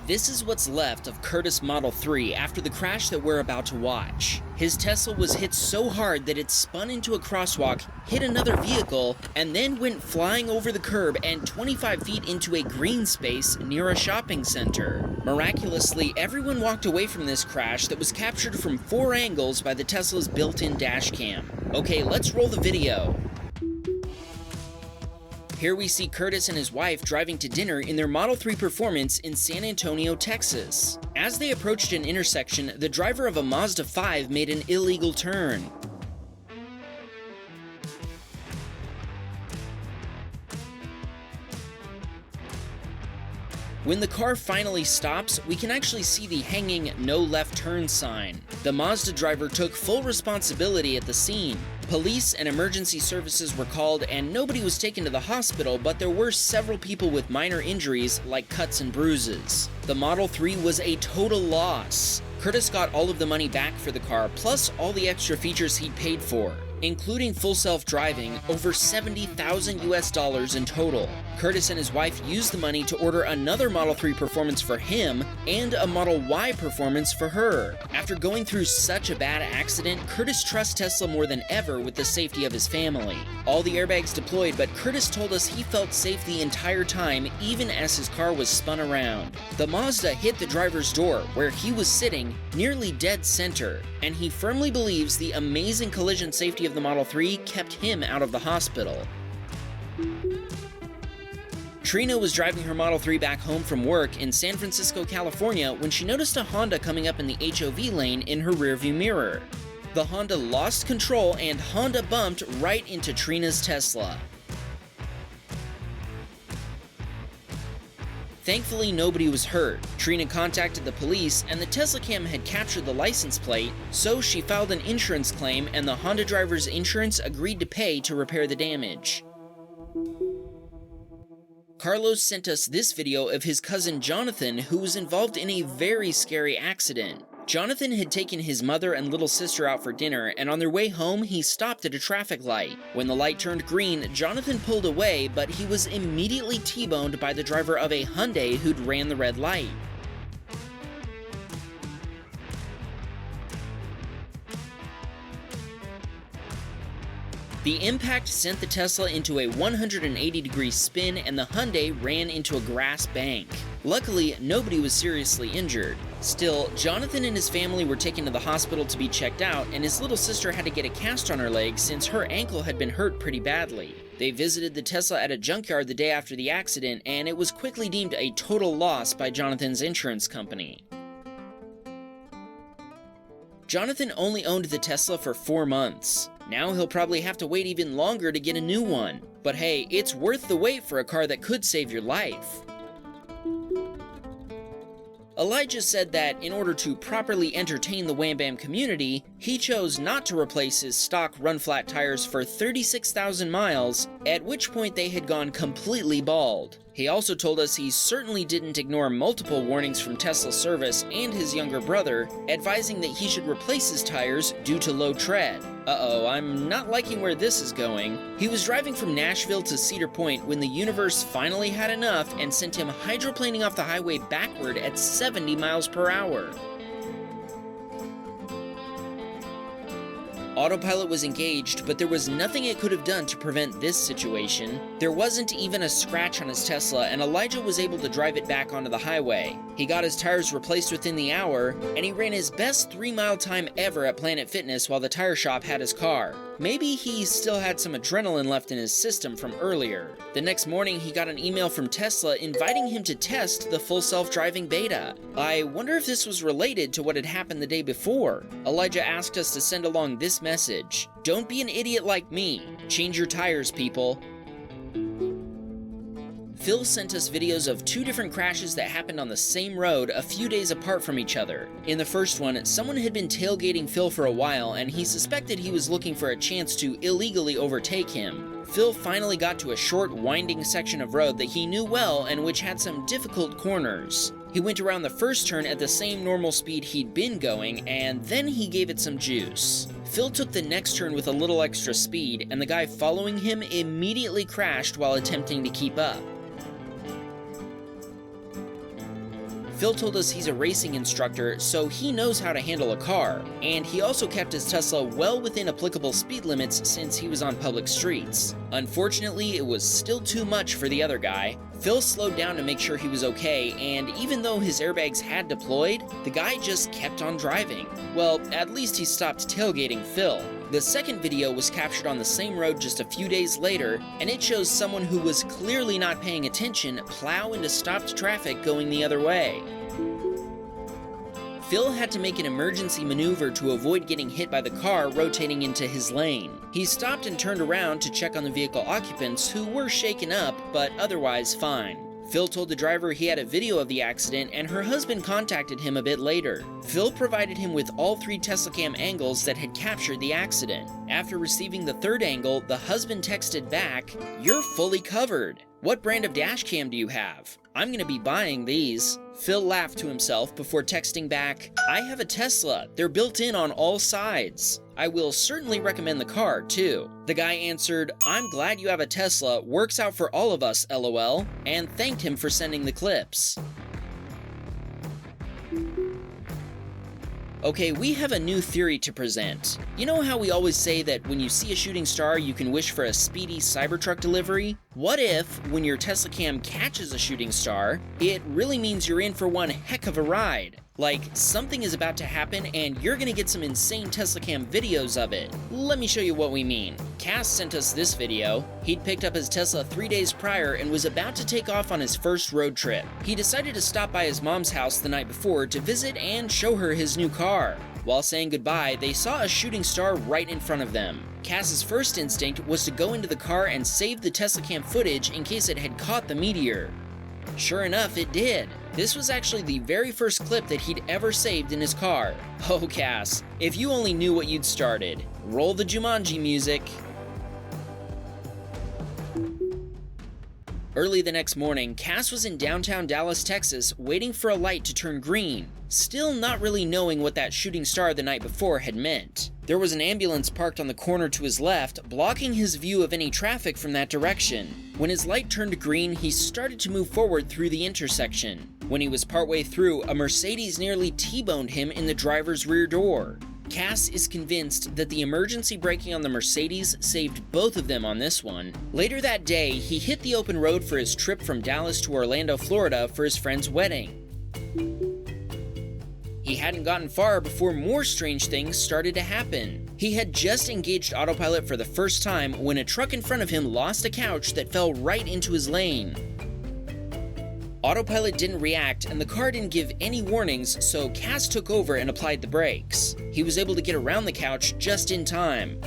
This is what's left of Curtis Model 3 after the crash that we're about to watch. His Tesla was hit so hard that it spun into a crosswalk, hit another vehicle, and then went flying over the curb and 25 feet into a green space near a shopping center. Miraculously, everyone walked away from this crash that was captured from 4 angles by the Tesla's built-in dashcam. Okay, let's roll the video. Here we see Curtis and his wife driving to dinner in their Model 3 Performance in San Antonio, Texas. As they approached an intersection, the driver of a Mazda 5 made an illegal turn. When the car finally stops, we can actually see the hanging "no left turn" sign. The Mazda driver took full responsibility at the scene. Police and emergency services were called and nobody was taken to the hospital, but there were several people with minor injuries like cuts and bruises. The Model 3 was a total loss. Curtis got all of the money back for the car, plus all the extra features he'd paid for, including full self-driving, over $70,000 in total. Curtis and his wife used the money to order another Model 3 Performance for him and a Model Y Performance for her. After going through such a bad accident, Curtis trusts Tesla more than ever with the safety of his family. All the airbags deployed, but Curtis told us he felt safe the entire time, even as his car was spun around. The Mazda hit the driver's door, where he was sitting, nearly dead center, and he firmly believes the amazing collision safety of the Model 3 kept him out of the hospital. Trina was driving her Model 3 back home from work in San Francisco, California, when she noticed a Honda coming up in the HOV lane in her rearview mirror. The Honda lost control and Honda bumped right into Trina's Tesla. Thankfully, nobody was hurt. Trina contacted the police, and the Teslacam had captured the license plate, so she filed an insurance claim, and the Honda driver's insurance agreed to pay to repair the damage. Carlos sent us this video of his cousin Jonathan, who was involved in a very scary accident. Jonathan had taken his mother and little sister out for dinner, and on their way home, he stopped at a traffic light. When the light turned green, Jonathan pulled away, but he was immediately T-boned by the driver of a Hyundai who'd ran the red light. The impact sent the Tesla into a 180-degree spin, and the Hyundai ran into a grass bank. Luckily, nobody was seriously injured. Still, Jonathan and his family were taken to the hospital to be checked out, and his little sister had to get a cast on her leg since her ankle had been hurt pretty badly. They visited the Tesla at a junkyard the day after the accident, and it was quickly deemed a total loss by Jonathan's insurance company. Jonathan only owned the Tesla for 4 months. Now he'll probably have to wait even longer to get a new one. But hey, it's worth the wait for a car that could save your life. Elijah said that in order to properly entertain the Wham Bam community, he chose not to replace his stock run-flat tires for 36,000 miles, at which point they had gone completely bald. He also told us he certainly didn't ignore multiple warnings from Tesla service and his younger brother, advising that he should replace his tires due to low tread. Uh-oh, I'm not liking where this is going. He was driving from Nashville to Cedar Point when the universe finally had enough and sent him hydroplaning off the highway backward at 70 miles per hour. Autopilot was engaged, but there was nothing it could have done to prevent this situation. There wasn't even a scratch on his Tesla, and Elijah was able to drive it back onto the highway. He got his tires replaced within the hour, and he ran his best 3-mile time ever at Planet Fitness while the tire shop had his car. Maybe he still had some adrenaline left in his system from earlier. The next morning, he got an email from Tesla inviting him to test the full self-driving beta. I wonder if this was related to what had happened the day before. Elijah asked us to send along this message: "Don't be an idiot like me. Change your tires, people." Phil sent us videos of 2 different crashes that happened on the same road a few days apart from each other. In the first one, someone had been tailgating Phil for a while, and he suspected he was looking for a chance to illegally overtake him. Phil finally got to a short, winding section of road that he knew well and which had some difficult corners. He went around the first turn at the same normal speed he'd been going, and then he gave it some juice. Phil took the next turn with a little extra speed, and the guy following him immediately crashed while attempting to keep up. Phil told us he's a racing instructor, so he knows how to handle a car, and he also kept his Tesla well within applicable speed limits since he was on public streets. Unfortunately, it was still too much for the other guy. Phil slowed down to make sure he was okay, and even though his airbags had deployed, the guy just kept on driving. Well, at least he stopped tailgating Phil. The second video was captured on the same road just a few days later, and it shows someone who was clearly not paying attention plow into stopped traffic going the other way. Phil had to make an emergency maneuver to avoid getting hit by the car rotating into his lane. He stopped and turned around to check on the vehicle occupants, who were shaken up, but otherwise fine. Phil told the driver he had a video of the accident, and her husband contacted him a bit later. Phil provided him with all 3 Teslacam angles that had captured the accident. After receiving the third angle, the husband texted back, "You're fully covered. What brand of dashcam do you have? I'm gonna be buying these." Phil laughed to himself before texting back, "I have a Tesla. They're built in on all sides. I will certainly recommend the car, too." The guy answered, "I'm glad you have a Tesla. Works out for all of us, LOL," and thanked him for sending the clips. Okay, we have a new theory to present. You know how we always say that when you see a shooting star, you can wish for a speedy Cybertruck delivery? What if, when your Teslacam catches a shooting star, it really means you're in for one heck of a ride? Like, something is about to happen and you're gonna get some insane Teslacam videos of it. Let me show you what we mean. Cass sent us this video. He'd picked up his Tesla 3 days prior and was about to take off on his first road trip. He decided to stop by his mom's house the night before to visit and show her his new car. While saying goodbye, they saw a shooting star right in front of them. Cass's first instinct was to go into the car and save the Teslacam footage in case it had caught the meteor. Sure enough, it did. This was actually the very first clip that he'd ever saved in his car. Oh, Cass, if you only knew what you'd started. Roll the Jumanji music. Early the next morning, Cass was in downtown Dallas, Texas, waiting for a light to turn green, still not really knowing what that shooting star the night before had meant. There was an ambulance parked on the corner to his left, blocking his view of any traffic from that direction. When his light turned green, he started to move forward through the intersection. When he was partway through, a Mercedes nearly T-boned him in the driver's rear door. Cass is convinced that the emergency braking on the Mercedes saved both of them on this one. Later that day, he hit the open road for his trip from Dallas to Orlando, Florida for his friend's wedding. He hadn't gotten far before more strange things started to happen. He had just engaged autopilot for the first time when a truck in front of him lost a couch that fell right into his lane. Autopilot didn't react and the car didn't give any warnings, so Cass took over and applied the brakes. He was able to get around the couch just in time.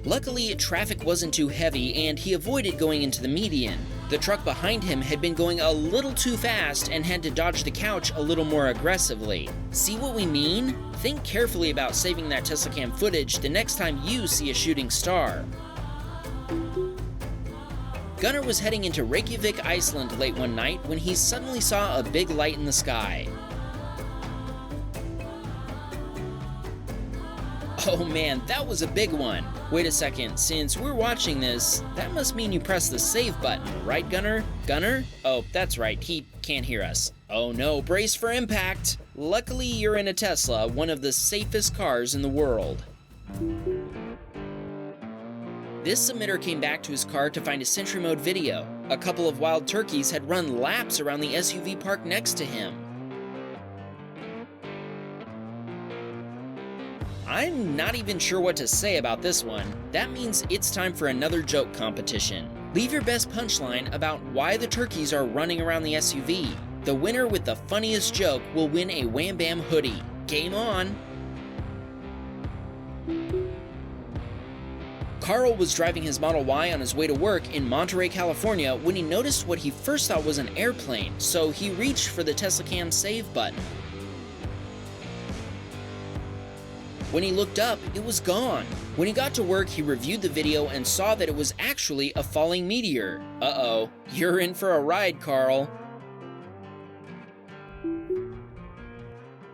Luckily, traffic wasn't too heavy and he avoided going into the median. The truck behind him had been going a little too fast and had to dodge the couch a little more aggressively. See what we mean? Think carefully about saving that Teslacam footage the next time you see a shooting star. Gunnar was heading into Reykjavik, Iceland late one night when he suddenly saw a big light in the sky. Oh man, that was a big one. Wait a second, since we're watching this, that must mean you press the save button, right Gunnar? Gunnar? Oh, that's right, he can't hear us. Oh no, brace for impact. Luckily you're in a Tesla, one of the safest cars in the world. This submitter came back to his car to find a Sentry Mode video. A couple of wild turkeys had run laps around the SUV parked next to him. I'm not even sure what to say about this one. That means it's time for another joke competition. Leave your best punchline about why the turkeys are running around the SUV. The winner with the funniest joke will win a Wham Bam hoodie. Game on! Carl was driving his Model Y on his way to work in Monterey, California when he noticed what he first thought was an airplane, so he reached for the Teslacam save button. When he looked up, it was gone. When he got to work, he reviewed the video and saw that it was actually a falling meteor. Uh-oh, you're in for a ride, Carl.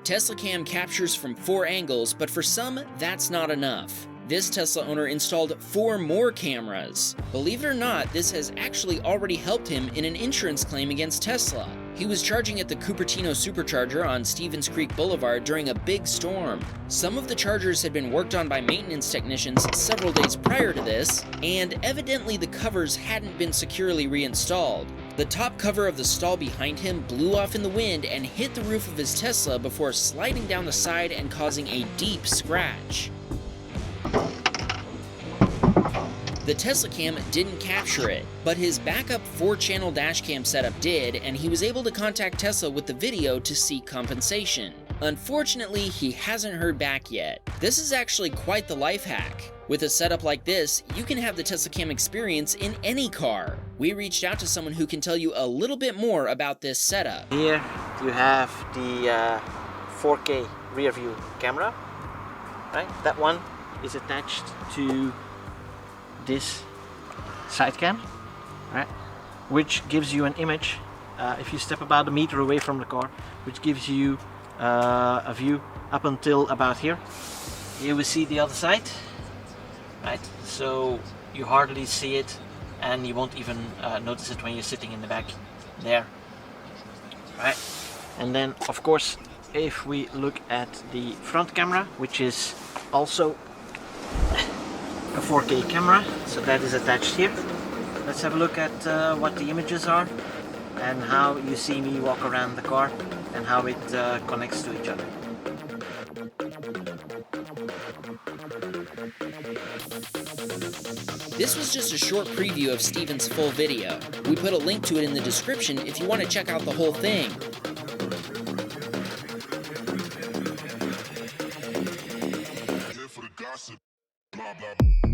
Teslacam captures from 4 angles, but for some, that's not enough. This Tesla owner installed 4 more cameras. Believe it or not, this has actually already helped him in an insurance claim against Tesla. He was charging at the Cupertino Supercharger on Stevens Creek Boulevard during a big storm. Some of the chargers had been worked on by maintenance technicians several days prior to this, and evidently the covers hadn't been securely reinstalled. The top cover of the stall behind him blew off in the wind and hit the roof of his Tesla before sliding down the side and causing a deep scratch. The Teslacam didn't capture it, but his backup 4-channel dashcam setup did, and he was able to contact Tesla with the video to seek compensation. Unfortunately, he hasn't heard back yet. This is actually quite the life hack. With a setup like this, you can have the Teslacam experience in any car. We reached out to someone who can tell you a little bit more about this setup. Here you have the 4K rear view camera, right? That one is attached to this side cam, right? Which gives you an image if you step about a meter away from the car, which gives you a view up until about here. Here we see the other side, right? So you hardly see it, and you won't even notice it when you're sitting in the back there, right? And then of course, if we look at the front camera, which is also a 4K camera, so that is attached here. Let's have a look at what the images are and how you see me walk around the car and how it connects to each other. This was just a short preview of Steven's full video. We put a link to it in the description if you want to check out the whole thing. For the gossip, blah, blah, blah.